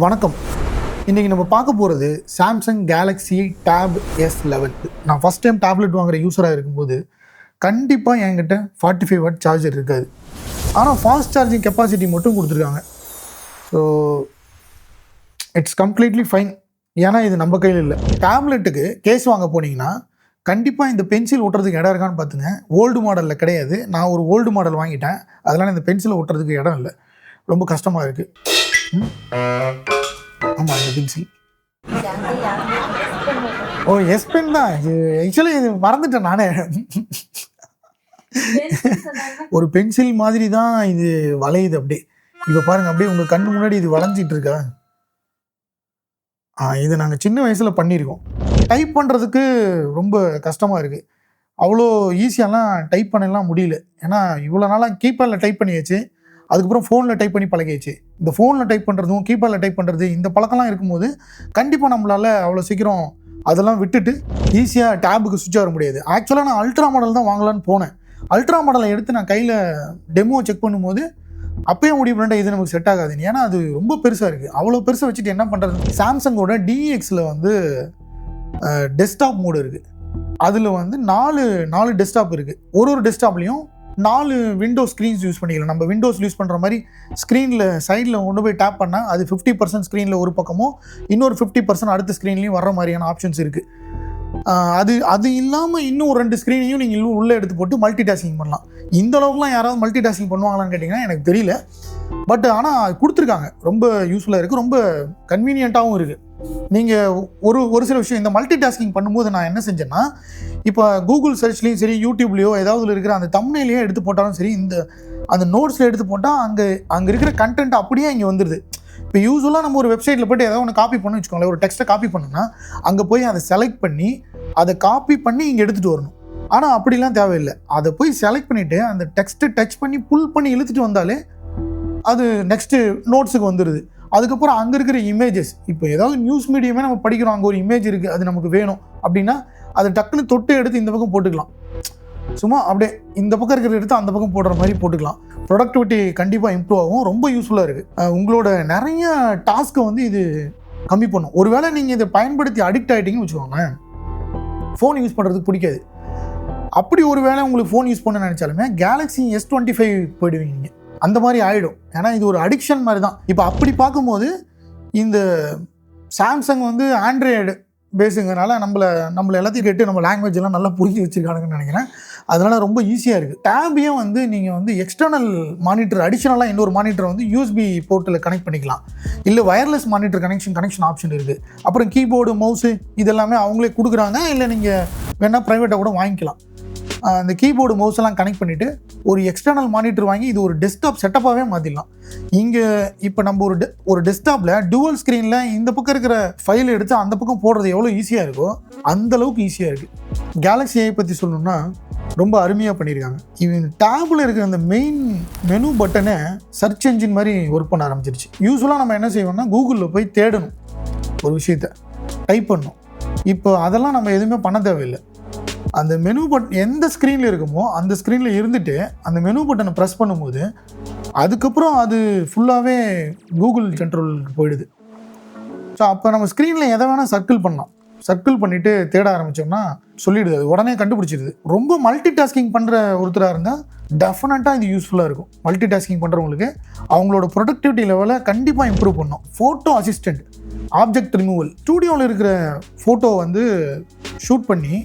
வணக்கம். இன்றைக்கி நம்ம பார்க்க போகிறது சாம்சங் கேலக்ஸி டேப் S11. நான் ஃபஸ்ட் டைம் டேப்லெட் வாங்குகிற யூஸராக இருக்கும்போது கண்டிப்பாக என்கிட்ட 45 வாட் சார்ஜர் இருக்காது. ஆனால் ஃபாஸ்ட் சார்ஜிங் கெப்பாசிட்டி மட்டும் கொடுத்துருக்காங்க. So it's completely fine. ஏன்னா இது நம்ம கையில் இல்லை. டேப்லெட்டுக்கு கேஸ் வாங்க போனீங்கன்னா கண்டிப்பாக இந்த பென்சில் ஒட்டுறதுக்கு இடம் இருக்கான்னு பார்த்துங்க. ஓல்டு மாடலில் கிடையாது. நான் ஒரு ஓல்டு மாடல் வாங்கிட்டேன். அதனால் இந்த பென்சிலை ஒட்டுறதுக்கு இடம் இல்லை. ரொம்ப கஷ்டமாக இருக்குது. ஆமாம், இந்த பென்சில் எஸ் பென் தான். ஆக்சுவலி இது மறந்துட்டேன் நானே. ஒரு பென்சில் மாதிரி தான் இது வளையுது. அப்படியே இப்போ பாருங்கள், அப்படியே உங்கள் கண்ணு முன்னாடி இது வளைஞ்சிட்டு இருக்கா. இது நாங்கள் சின்ன வயசில் பண்ணியிருக்கோம். டைப் பண்ணுறதுக்கு ரொம்ப கஷ்டமாக இருக்குது. அவ்வளோ ஈஸியாலாம் டைப் பண்ணலாம் முடியல. ஏன்னா இவ்வளோ நாளாக கீபேடில் டைப் பண்ணியாச்சு. அதுக்கப்புறம் ஃபோனில் டைப் பண்ணி பழகிடுச்சு. இந்த ஃபோனில் டைப் பண்ணுறதும் கீபேடில் டைப் பண்ணுறது இந்த பழக்கம்லாம் இருக்கும்போது கண்டிப்பாக நம்மளால் அவ்வளோ சீக்கிரம் அதெல்லாம் விட்டுட்டு ஈஸியாக டேபுக்கு சுவிட்ச் வர முடியாது. ஆக்சுவலாக நான் அல்ட்ரா மாடல் தான் வாங்கலான்னு போனேன். அல்ட்ரா மாடலை எடுத்து நான் கையில் டெமோ செக் பண்ணும்போது அப்பயே முடிவு பண்ணிட்டேன் இது நமக்கு செட் ஆகாதுன்னு. ஏன்னா அது ரொம்ப பெருசாக இருக்குது. அவ்வளோ பெருசாக வச்சுட்டு என்ன பண்ணுறது. சாம்சங்கோட DXல வந்து டெஸ்க்டாப் மோடு இருக்குது. அதில் வந்து நாலு டெஸ்க்டாப் இருக்குது. ஒரு டெஸ்க்டாப்லேயும் 4 விண்டோ ஸ்க்ரீன்ஸ் யூஸ் பண்ணிக்கலாம். நம்ம விண்டோஸ் யூஸ் பண்ணுற மாதிரி ஸ்க்ரீனில் சைடில் கொண்டு போய் டேப் பண்ணால் அது 50% ஸ்க்ரீனில் ஒரு பக்கமும் இன்னொரு 50% அடுத்த ஸ்க்ரீன்லேயும் வர்ற மாதிரியான ஆப்ஷன்ஸ் இருக்குது. அது இல்லாமல் இன்னும் ஒரு 2 ஸ்க்ரீனையும் நீங்கள் உள்ளே எடுத்து போட்டு மல்டி டாஸ்கிங் பண்ணலாம். இந்த அளவுக்குலாம் யாராவது மல்டி டாஸ்கிங் பண்ணுவாங்களான்னு கேட்டிங்கன்னா எனக்கு தெரியல. பட் ஆனால் கொடுத்துருக்காங்க. ரொம்ப யூஸ்ஃபுல்லாக இருக்குது. ரொம்ப கன்வீனியண்ட்டாகவும் இருக்குது. நீங்கள் ஒரு சில விஷயம் இந்த மல்டி டாஸ்கிங் பண்ணும்போது நான் என்ன செஞ்சேன்னா, இப்போ கூகுள் சர்ச்லேயும் சரி, யூடியூப்லேயோ ஏதாவது இருக்கிற அந்த தம்ப்நெயிலையோ எடுத்து போட்டாலும் சரி, அந்த நோட்ஸில் எடுத்து போட்டால் அங்கே இருக்கிற கண்டென்ட் அப்படியே இங்கே வந்துடுது. இப்போ யூஸ்வலாக நம்ம ஒரு வெப்சைட்டில் போய்ட்டு ஏதாவது ஒன்று காப்பி பண்ணு வச்சுக்கோங்களேன். ஒரு டெக்ஸ்ட்டை காப்பி பண்ணுன்னா அங்கே போய் அதை செலக்ட் பண்ணி அதை காப்பி பண்ணி இங்கே எடுத்துகிட்டு வரணும். ஆனால் அப்படிலாம் தேவையில்லை. அதை போய் செலக்ட் பண்ணிவிட்டு அந்த டெக்ஸ்ட்டை டச் பண்ணி புல் பண்ணி இழுத்துட்டு வந்தாலே அது நெக்ஸ்ட்டு நோட்ஸுக்கு வந்துடுது. அதுக்கப்புறம் அங்கே இருக்கிற இமேஜஸ், இப்போ ஏதாவது நியூஸ் மீடியமே நம்ம படிக்கிறோம், அங்கே ஒரு இமேஜ் இருக்குது, அது நமக்கு வேணும் அப்படின்னா அதை டக்குன்னு தொட்டு எடுத்து இந்த பக்கம் போட்டுக்கலாம். சும்மா அப்படியே இந்த பக்கம் இருக்கிற எடுத்து அந்த பக்கம் போடுற மாதிரி போட்டுக்கலாம். ப்ரொடக்டிவிட்டி கண்டிப்பாக இம்ப்ரூவ் ஆகும். ரொம்ப யூஸ்ஃபுல்லாக இருக்குது. உங்களோட நிறைய டாஸ்க்கை வந்து இது கம்மி பண்ணும். ஒருவேளை நீங்கள் இதை பயன்படுத்தி அடிக்ட் ஆகிட்டீங்கன்னு வச்சுக்கோங்க, ஃபோன் யூஸ் பண்ணுறதுக்கு பிடிக்காது. அப்படி ஒரு வேளை உங்களுக்கு ஃபோன் யூஸ் பண்ண நினச்சாலுமே கேலக்ஸி S25 போயிடுவீங்க. அந்த மாதிரி ஆகிடும். ஏன்னா இது ஒரு அடிக்ஷன் மாதிரி தான். இப்போ அப்படி பார்க்கும்போது இந்த சாம்சங் வந்து ஆண்ட்ராய்டு பேஸுங்கிறனால நம்மளை எல்லாத்தையும் கேட்டு நம்ம லாங்குவேஜ் எல்லாம் நல்லா புரிஞ்சு வச்சுருக்கானுங்கன்னு நினைக்கிறேன். அதனால் ரொம்ப ஈஸியாக இருக்குது. டேபையும் வந்து நீங்கள் வந்து எக்ஸ்டர்னல் மானிட்டர் அடிஷ்னலாக இன்னொரு மானிட்டர் வந்து USB போர்ட்டில் கனெக்ட் பண்ணிக்கலாம். இல்லை வயர்லெஸ் மானிட்டர் கனெக்ஷன் ஆப்ஷன் இருக்குது. அப்புறம் கீபோர்டு மவுஸு இதெல்லாமே அவங்களே கொடுக்குறாங்க. இல்லை நீங்கள் வேணால் ப்ரைவேட்டாக கூட வாங்கிக்கலாம். அந்த கீபோர்டு மவுஸெல்லாம் கனெக்ட் பண்ணிவிட்டு ஒரு எக்ஸ்டர்னல் மானிட்டர் வாங்கி இது ஒரு டெஸ்க்டாப் செட்டப்பாகவே மாற்றிடலாம். இங்கே இப்போ நம்ம ஒரு டெஸ்க்டாப்பில் டுவல் ஸ்க்ரீனில் இந்த பக்கம் இருக்கிற ஃபைல் எடுத்து அந்த பக்கம் போடுறது எவ்வளோ ஈஸியாக இருக்கோ அந்தளவுக்கு ஈஸியாக இருக்குது. கேலக்ஸி AI பற்றி சொல்லணும்னா ரொம்ப அருமையாக பண்ணியிருக்காங்க. இவங்க டேபில் இருக்கிற அந்த மெயின் மெனு பட்டனை சர்ச் என்ஜின் மாதிரி ஒர்க் பண்ண ஆரம்பிச்சிருச்சு. யூஸ்வலாக நம்ம என்ன செய்வோம்னா கூகுளில் போய் தேடணும், ஒரு விஷயத்தை டைப் பண்ணணும். இப்போ அதெல்லாம் நம்ம எதுவுமே பண்ண தேவையில்லை. அந்த மெனு பட்டன் எந்த ஸ்க்ரீனில் இருக்குமோ அந்த ஸ்க்ரீனில் இருந்துட்டு அந்த மெனு பட்டனை ப்ரெஸ் பண்ணும்போது அதுக்கப்புறம் அது ஃபுல்லாகவே கூகுள் கண்ட்ரோலுக்கு போயிடுது. ஸோ அப்போ நம்ம ஸ்க்ரீனில் எதை வேணால் சர்க்கிள் பண்ணலாம். சர்க்கிள் பண்ணிவிட்டு தேட ஆரம்பித்தோம்னா சொல்லிவிடுது, அது உடனே கண்டுபிடிச்சிடுது. ரொம்ப மல்டி டாஸ்கிங் பண்ணுற ஒருத்தராக இருந்தால் டெஃபினட்டாக இது யூஸ்ஃபுல்லாக இருக்கும். மல்டி டாஸ்கிங் பண்ணுறவங்களுக்கு அவங்களோட ப்ரொடக்டிவிட்டி லெவலை கண்டிப்பாக இம்ப்ரூவ் பண்ணும். ஃபோட்டோ அசிஸ்டண்ட், ஆப்ஜெக்ட் ரிமூவல், ஸ்டூடியோவில் இருக்கிற ஃபோட்டோ வந்து ஷூட் பண்ணி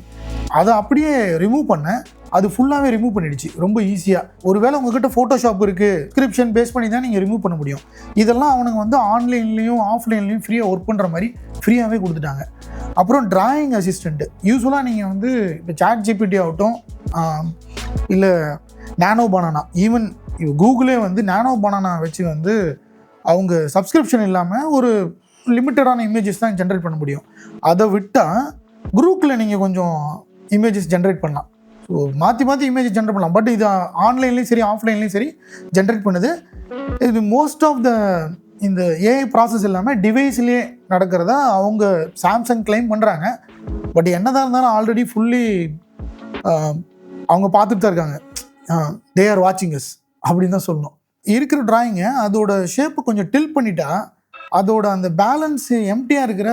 அதை அப்படியே ரிமூவ் பண்ண அது ஃபுல்லாகவே ரிமூவ் பண்ணிடுச்சு ரொம்ப ஈஸியாக. ஒருவேளை உங்ககிட்ட ஃபோட்டோஷாப் இருக்குது, டிஸ்கிரிப்ஷன் பேஸ் பண்ணி தான் நீங்கள் ரிமூவ் பண்ண முடியும். இதெல்லாம் அவனுங்க வந்து ஆன்லைன்லேயும் ஆஃப்லைன்லேயும் ஃப்ரீயாக ஒர்க் பண்ணுற மாதிரி ஃப்ரீயாகவே கொடுத்துட்டாங்க. அப்புறம் டிராயிங் அசிஸ்டண்ட்டு, யூஸ்வலாக நீங்கள் வந்து இப்போ ChatGPT ஆகட்டும், இல்லை நானோ பனானா, ஈவன் கூகுளே வந்து நானோ பனானா வச்சு வந்து அவங்க சப்ஸ்கிரிப்ஷன் இல்லாமல் ஒரு லிமிட்டடான இமேஜஸ் தான் ஜென்ரேட் பண்ண முடியும். அதை விட்டால் குரூப்பில் நீங்கள் கொஞ்சம் இமேஜஸ் ஜென்ரேட் பண்ணலாம். ஸோ மாற்றி இமேஜ் ஜென்ரேட் பண்ணலாம். பட் இது ஆன்லைன்லேயும் சரி ஆஃப்லைன்லேயும் சரி ஜென்ரேட் பண்ணுது. இது மோஸ்ட் ஆஃப் த இந்த AI ப்ராசஸ் எல்லாமே டிவைஸ்லேயே நடக்கிறதா அவங்க சாம்சங் கிளைம் பண்ணுறாங்க. பட் என்னதான் இருந்தாலும் ஆல்ரெடி ஃபுல்லி அவங்க பார்த்துட்டு தான் இருக்காங்க. தே ஆர் வாட்சிங் அஸ் அப்படின்னு தான் சொல்லணும். இருக்கிற டிராயிங்கை அதோட ஷேப்பு கொஞ்சம் டில் பண்ணிட்டா அதோட அந்த பேலன்ஸு எம்டியாக இருக்கிற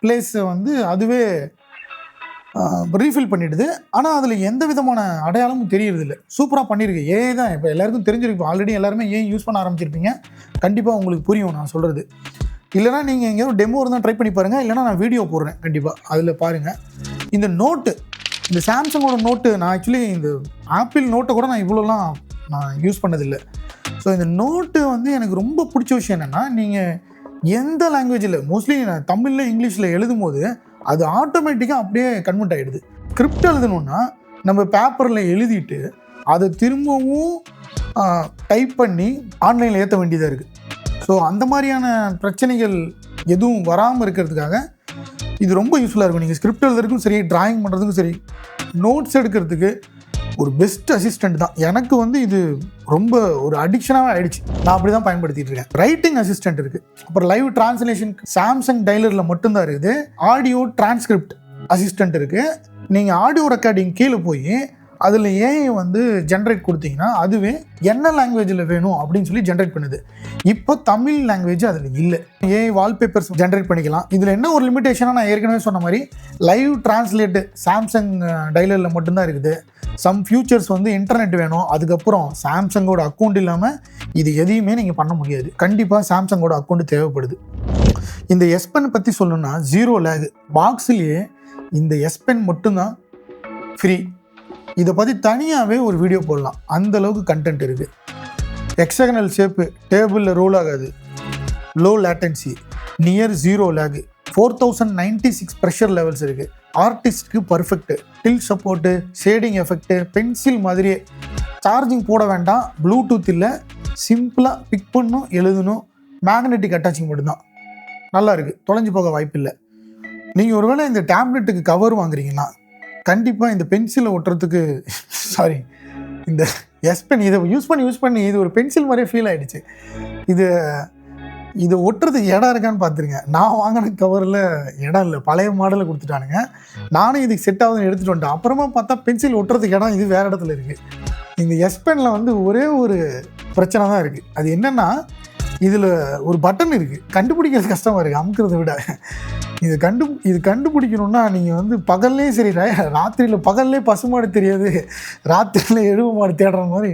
பிளேஸை வந்து அதுவே ரீஃபில் பண்ணிடுது. ஆனால் அதில் எந்த விதமான அடையாளமும் தெரியறதில்ல. சூப்பராக பண்ணியிருக்கு. ஏஐ தான் இப்போ எல்லாருக்கும் தெரிஞ்சிருக்கு. ஆல்ரெடி எல்லாருமே ஏஐ யூஸ் பண்ண ஆரம்பிச்சிருப்பீங்க. கண்டிப்பாக உங்களுக்கு புரியும் நான் சொல்கிறது. இல்லைனா நீங்கள் எங்கேயாவது டெமோ இருந்தால் ட்ரை பண்ணி பாருங்கள். இல்லைனா நான் வீடியோ போடுறேன் கண்டிப்பாக, அதில் பாருங்கள். இந்த நோட்டு, இந்த சாம்சங்கோட நோட்டு, நான் ஆக்சுவலி இந்த ஆப்பிள் நோட்டை கூட நான் இவ்வளோலாம் நான் யூஸ் பண்ணதில்லை. ஸோ இந்த நோட்டு வந்து எனக்கு ரொம்ப பிடிச்ச விஷயம் என்னென்னா, நீங்கள் எந்த லாங்குவேஜில் மோஸ்ட்லி நான் தமிழில் இங்கிலீஷில் எழுதும் போது அது ஆட்டோமேட்டிக்காக அப்படியே கன்வெர்ட் ஆகிடுது. ஸ்கிரிப்ட் எழுதணுன்னா நம்ம பேப்பரில் எழுதிட்டு அதை திரும்பவும் டைப் பண்ணி ஆன்லைனில் ஏற்ற வேண்டியதாக இருக்குது. ஸோ அந்த மாதிரியான பிரச்சனைகள் எதுவும் வராமல் இருக்கிறதுக்காக இது ரொம்ப யூஸ்ஃபுல்லாக இருக்கும். நீங்கள் ஸ்கிரிப்ட் எழுதுறதுக்கும் சரி, டிராயிங் பண்ணுறதுக்கும் சரி, நோட்ஸ் எடுக்கிறதுக்கு ஒரு பெஸ்ட் அசிஸ்டண்ட் தான். எனக்கு வந்து இது ரொம்ப ஒரு அடிக்ஷனாகவே ஆகிடுச்சு. நான் அப்படி தான் பயன்படுத்திகிட்டு இருக்கேன். ரைட்டிங் அசிஸ்டண்ட் இருக்குது. அப்புறம் லைவ் டிரான்ஸ்லேஷன் சாம்சங் டைலரில் மட்டும்தான் இருக்குது. ஆடியோ டிரான்ஸ்கிரிப்ட் அசிஸ்டண்ட் இருக்குது. நீங்கள் ஆடியோ ரெக்கார்டிங் கீழே போய் அதில் ஏஐ வந்து ஜென்ரேட் கொடுத்தீங்கன்னா அதுவே என்ன லாங்குவேஜில் வேணும் அப்படின்னு சொல்லி ஜென்ரேட் பண்ணுது. இப்போ தமிழ் லாங்குவேஜ் அதில் இல்லை. ஏஐ வால்பேப்பர்ஸ் ஜென்ரேட் பண்ணிக்கலாம். இதில் என்ன ஒரு லிமிடேஷனாக நான் ஏற்கனவே சொன்ன மாதிரி லைவ் டிரான்ஸ்லேட்டு சாம்சங் டைலரில் மட்டும்தான் இருக்குது. சம் ஃபியூச்சர்ஸ் வந்து இன்டர்நெட் வேணும். அதுக்கப்புறம் சாம்சங்கோட அக்கௌண்ட் இல்லாமல் இது எதையுமே நீங்கள் பண்ண முடியாது. கண்டிப்பாக சாம்சங்கோட அக்கௌண்ட் தேவைப்படுது. இந்த S Pen பற்றி சொல்லணும்னா 0 லேக் பாக்ஸ்லேயே இந்த S Pen மட்டும்தான் ஃப்ரீ. இதை பற்றி தனியாகவே ஒரு வீடியோ போடலாம், அந்தளவுக்கு கண்டென்ட் இருக்குது. எக்ஸகனல் ஷேப்பு, டேபிளில் ரோல் ஆகாது, low latency, near 0 lag, 4096 pressure levels இருக்குது. ஆர்டிஸ்ட்க்கு perfect. Tilt support, shading effect, pencil மாதிரியே. சார்ஜிங் போட வேண்டாம், ப்ளூடூத் இல்லை, சிம்பிளாக பிக் பண்ணணும், எழுதணும், மேக்னெட்டிக் அட்டாச்சிங் மட்டும்தான். நல்லா இருக்குது, தொலைஞ்சு போக வாய்ப்பு இல்லை. நீங்கள் ஒருவேளை இந்த டேப்லெட்டுக்கு கவர் வாங்குறீங்கன்னா கண்டிப்பாக இந்த பென்சிலை ஒட்டுறதுக்கு இந்த S Pen இதை யூஸ் பண்ணி இது ஒரு பென்சில் மாதிரியே ஃபீல் ஆகிடுச்சு. இதை ஒட்டுறதுக்கு இடம் இருக்கான்னு பார்த்துருங்க. நான் வாங்கின கவரில் இடம் இல்லை, பழைய மாடலில் கொடுத்துட்டானுங்க. நானும் இதுக்கு செட் ஆகுதுன்னு எடுத்துகிட்டு வந்துட்டேன். அப்புறமா பார்த்தா பென்சில் ஒட்டுறதுக்கு இடம் இது வேறு இடத்துல இருக்குது. இந்த S Penல வந்து ஒரே ஒரு பிரச்சனை தான் இருக்குது. அது என்னென்னா, இதில் ஒரு பட்டன் இருக்குது, கண்டுபிடிக்கிறது கஷ்டமாக இருக்குது அமுக்கிறத விட. இது கண்டுபிடிக்கணுன்னா நீங்கள் வந்து பகல்லே சரி, ராத்திரியில் பகல்லே பசுமாடு தெரியாது, ராத்திரியில் எழுவு மாடு தேடுற மாதிரி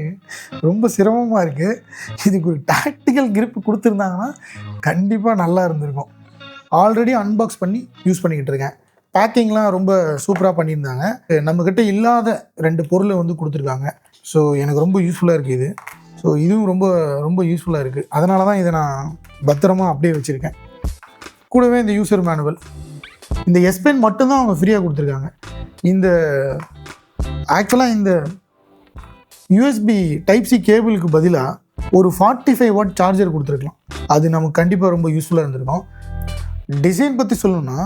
ரொம்ப சிரமமாக இருக்குது. இதுக்கு ஒரு டாக்டிக்கல் கிரிப் கொடுத்துருந்தாங்கன்னா கண்டிப்பாக நல்லா இருந்திருக்கும். ஆல்ரெடி அன்பாக்ஸ் பண்ணி யூஸ் பண்ணிக்கிட்டு இருக்கேன். பேக்கிங்லாம் ரொம்ப சூப்பராக பண்ணியிருந்தாங்க. நம்மக்கிட்ட இல்லாத 2 பொருளை வந்து கொடுத்துருக்காங்க. ஸோ எனக்கு ரொம்ப யூஸ்ஃபுல்லாக இருக்குது இது. ஸோ இதுவும் ரொம்ப ரொம்ப யூஸ்ஃபுல்லாக இருக்குது. அதனால தான் இதை நான் பத்திரமா அப்படியே வச்சுருக்கேன். கூடவே இந்த யூசர் மேனுவல், இந்த S Pen மட்டும்தான் அவங்க ஃப்ரீயாக கொடுத்துருக்காங்க. இந்த ஆக்சுவலாக இந்த USB Type-C கேபிளுக்கு பதிலாக ஒரு 45 வாட் சார்ஜர் கொடுத்துருக்கலாம். அது நமக்கு கண்டிப்பாக ரொம்ப யூஸ்ஃபுல்லாக இருந்திருக்கும். டிசைன் பற்றி சொல்லணும்னா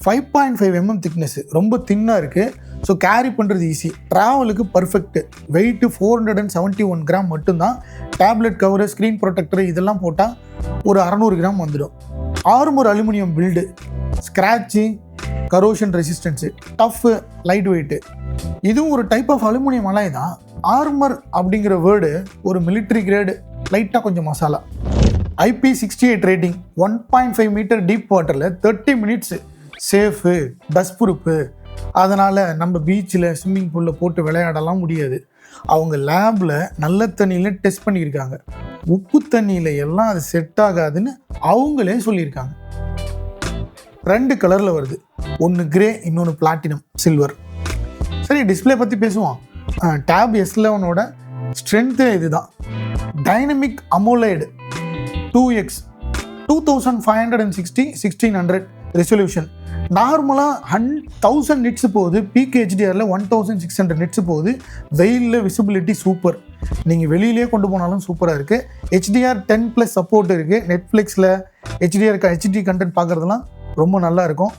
5.5 mm திக்னஸ்ஸு, ரொம்ப தின்னாக இருக்குது. ஸோ கேரி பண்ணுறது ஈஸி, ட்ராவலுக்கு பர்ஃபெக்ட்டு. வெயிட்டு 471 கிராம் மட்டும்தான். டேப்லெட் கவரு, ஸ்க்ரீன் ப்ரொடெக்டரு இதெல்லாம் போட்டால் ஒரு 600 கிராம் வந்துடும். Armour aluminium build, scratch, corrosion resistance, tough, light weight. இதுவும் ஒரு டைப் ஆஃப் அலுமினியம் அலாய் தான். ஆர்மர் அப்படிங்கிற வேர்டு ஒரு மிலிட்ரி கிரேடு, லைட்டாக கொஞ்சம் masala. IP68 rating, 1.5 metre deep வாட்டரில் 30 மினிட்ஸு, சேஃபு, டஸ்ட் ப்ரூஃபு. அதனால் நம்ம பீச்சில் ஸ்விம்மிங் பூலில் போட்டு விளையாடலாம் முடியாது. அவங்க லேபில் நல்ல தண்ணியில் டெஸ்ட் பண்ணியிருக்காங்க. உப்பு தண்ணியில் எல்லாம் அது செட் ஆகாதுன்னு அவங்களே சொல்லியிருக்காங்க. 2 கலரில் வருது, ஒன்று கிரே, இன்னொன்று பிளாட்டினம் சில்வர். சரி, டிஸ்பிளே பற்றி பேசுவோம். டேப் S11ஓட ஸ்ட்ரென்த்து இதுதான். Dynamic AMOLED 2X 2560 1600 resolution. நார்மலாக 1000 நிட்ஸ் போகுது, பீக் HDRல 1600 நிட்ஸ் போகுது. வெயிலில் விசிபிலிட்டி சூப்பர், நீங்கள் வெளியிலே கொண்டு போனாலும் சூப்பராக இருக்குது. HDR 10+ சப்போர்ட் இருக்குது. நெட்ஃப்ளிக்ஸில் HD கண்டென்ட் பார்க்குறதுலாம் ரொம்ப நல்லா இருக்கும்.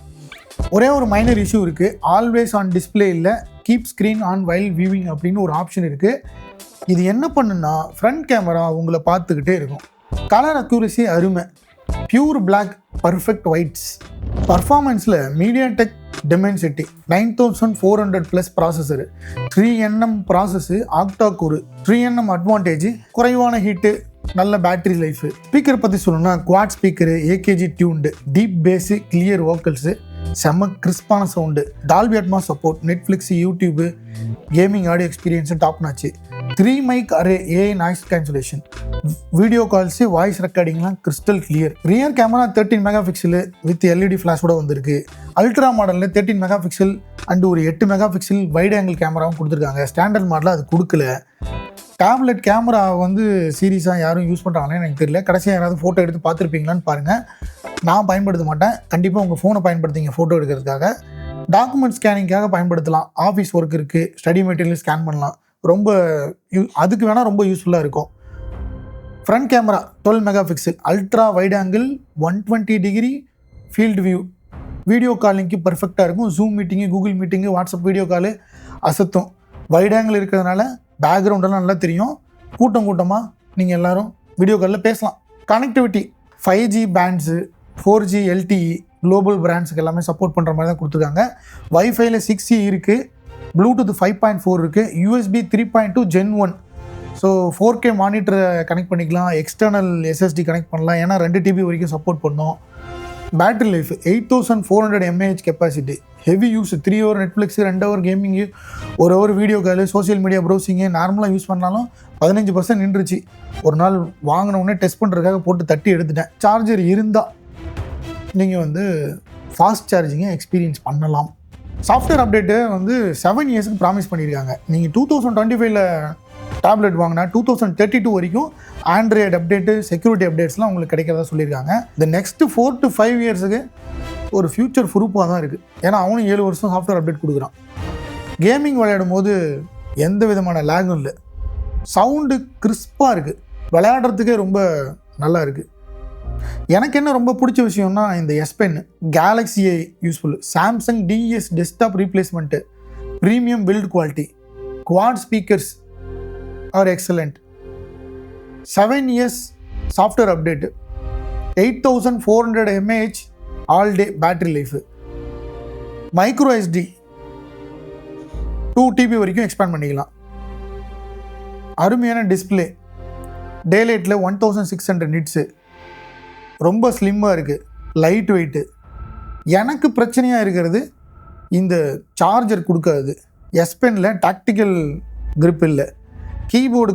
ஒரே ஒரு மைனர் இஷ்யூ இருக்குது, ஆல்வேஸ் ஆன் டிஸ்பிளே இல்லை, keep screen on while viewing அப்படின்னு ஒரு ஆப்ஷன் இருக்குது. இது என்ன பண்ணுன்னா ஃப்ரண்ட் கேமரா உங்களை பார்த்துக்கிட்டே இருக்கும். கலர் அக்யூரசி அருமை, பியூர் பிளாக், பர்ஃபெக்ட் ஒயிட்ஸ். பர்ஃபார்மன்ஸில் MediaTek Dimensity 9400+ processor, 3nm process, octa core, 3nm advantage, குறைவான ஹீட்டு, நல்ல பேட்டரி லைஃபு. ஸ்பீக்கர் பற்றி சொல்லணும்னா quad speaker, AKG tuned, deep bass, clear vocals, செம்ம கிறிஸ்பான sound, Dolby Atmos support, Netflix, YouTube, gaming audio experience top notch. 3 mic array, AI noise cancellation, video calls, voice ரெக்கார்டிங்லாம் crystal clear. Rear camera 13 mega pixel with LED ஃப்ளாஷோட வந்திருக்கு. Ultra மாடலில் 13 mega pixel and ஒரு 8 mega pixel wide angle கேமராவும் கொடுத்துருக்காங்க. Standard மாடலில் அது கொடுக்கல. Tablet camera வந்து சீரியஸாக யாரும் யூஸ் பண்ணுறாங்களே எனக்கு தெரியல. கடைசியாக யாராவது ஃபோட்டோ எடுத்து பார்த்துருப்பீங்களான்னு பாருங்கள். நான் பயன்படுத்த மாட்டேன். கண்டிப்பாக உங்கள் ஃபோனை பயன்படுத்திங்க ஃபோட்டோ எடுக்கிறதுக்காக. டாக்குமெண்ட் ஸ்கேனிங்காக பயன்படுத்தலாம். ஆஃபீஸ் ஒர்க் இருக்குது, ஸ்டடி மெட்டீரியல் ஸ்கேன் பண்ணலாம். ரொம்ப அதுக்கு வேணால் ரொம்ப யூஸ்ஃபுல்லாக இருக்கும். Front camera 12 mega pixel, ultra wide angle, 120 degree field view, video காலிங்க்கு பர்ஃபெக்டாக இருக்கும். Zoom meeting, Google meeting, WhatsApp video call அசத்தும். வைட் ஆங்கிள் இருக்கிறதுனால பேக்ரவுண்டெல்லாம் நல்லா தெரியும். கூட்டமாக நீங்கள் எல்லோரும் வீடியோ காலில் பேசலாம். Connectivity 5G bands, 4G LTE global பிராண்ட்ஸுக்கு எல்லாமே சப்போர்ட் பண்ணுற மாதிரி தான் கொடுத்துருக்காங்க. வைஃபைல 6E இருக்குது, ப்ளூடூத் 5.4 இருக்குது, USB 3.2 Gen 1. ஸோ 4K மானிட்டரை கனெக்ட் பண்ணிக்கலாம், எக்ஸ்டர்னல் SSD கனெக்ட் பண்ணலாம். ஏன்னா 2 TB வரைக்கும் சப்போர்ட் பண்ணோம். Battery life 8400 mAh capacity. Heavy use, 3 hour Netflix, 2 hour gaming, 1 hour video call, social media browsing நார்மலாக யூஸ் பண்ணாலும் 15% நின்றுச்சு. ஒரு நாள் வாங்கினவுடனே டெஸ்ட் பண்ணுறதுக்காக போட்டு தட்டி எடுத்துட்டேன். சார்ஜர் இருந்தால் நீங்கள் வந்து ஃபாஸ்ட் சார்ஜிங்கை எக்ஸ்பீரியன்ஸ் பண்ணலாம். சாஃப்ட்வேர் அப்டேட்டு வந்து 7 இயர்ஸுக்கு ப்ராமிஸ் பண்ணியிருக்காங்க. நீங்கள் 2025 டேப்லெட் வாங்கினா 2032 வரைக்கும் ஆண்ட்ராய்டு அப்டேட்டு, செக்யூரிட்டி அப்டேட்ஸ்லாம் உங்களுக்கு கிடைக்கிறதா சொல்லியிருக்காங்க. இந்த நெக்ஸ்ட்டு 4 to 5 இயர்ஸுக்கு ஒரு ஃப்யூச்சர் ப்ரூஃபாக தான் இருக்குது. ஏன்னா அவனும் 7 வருஷம் சாஃப்ட்வேர் அப்டேட் கொடுக்குறான். கேமிங் விளையாடும் போது எந்த விதமான லேகும் இல்லை. சவுண்டு கிறிஸ்பாக இருக்குது. விளையாடுறதுக்கே ரொம்ப நல்லா இருக்குது. எனக்கு என்ன ரொம்ப பிடிச்ச விஷயம்னா இந்த எஸ் பென், கேலக்ஸி ஐ யூஸ்ஃபுல், சாம்சங் டிஎஸ் desktop replacement, premium build quality, quad speakers are excellent, 7 years software update, 8400 mAh all day battery life, micro SD 2 TB வரைக்கும் எக்ஸ்பேண்ட் பண்ணிக்கலாம். அருமையான டிஸ்பிளே, டேலைட்டில் 1600 நிட்ஸு, ரொம்ப ஸ்லிம்மாக இருக்குது, லைட் வெயிட்டு. எனக்கு பிரச்சனையாக இருக்கிறது இந்த சார்ஜர் கொடுக்காது. எஸ் பெனில் டாக்டிக்கல் கிரிப் இல்லை. கீபோர்டு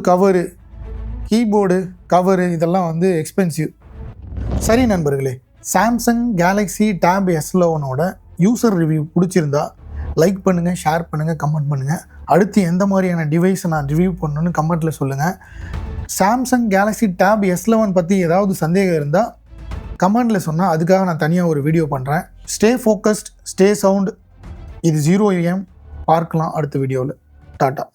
கவரு இதெல்லாம் வந்து எக்ஸ்பென்சிவ். சரி நண்பர்களே, சாம்சங் கேலக்ஸி டேப் S11ஓட யூசர் ரிவ்யூ பிடிச்சிருந்தா லைக் பண்ணுங்கள், ஷேர் பண்ணுங்கள், கமெண்ட் பண்ணுங்கள். அடுத்து எந்த மாதிரியான டிவைஸை நான் ரிவ்யூ பண்ணணுன்னு கமெண்ட்டில் சொல்லுங்கள். சாம்சங் கேலக்ஸி டேப் S11 பற்றி ஏதாவது சந்தேகம் இருந்தால் கமெண்டில் சொன்னால் அதுக்காக நான் தனியாக ஒரு வீடியோ பண்ணுறேன். Stay focused, stay sound. இது 0AM பார்க்கலாம் அடுத்த வீடியோவில். டாட்டா.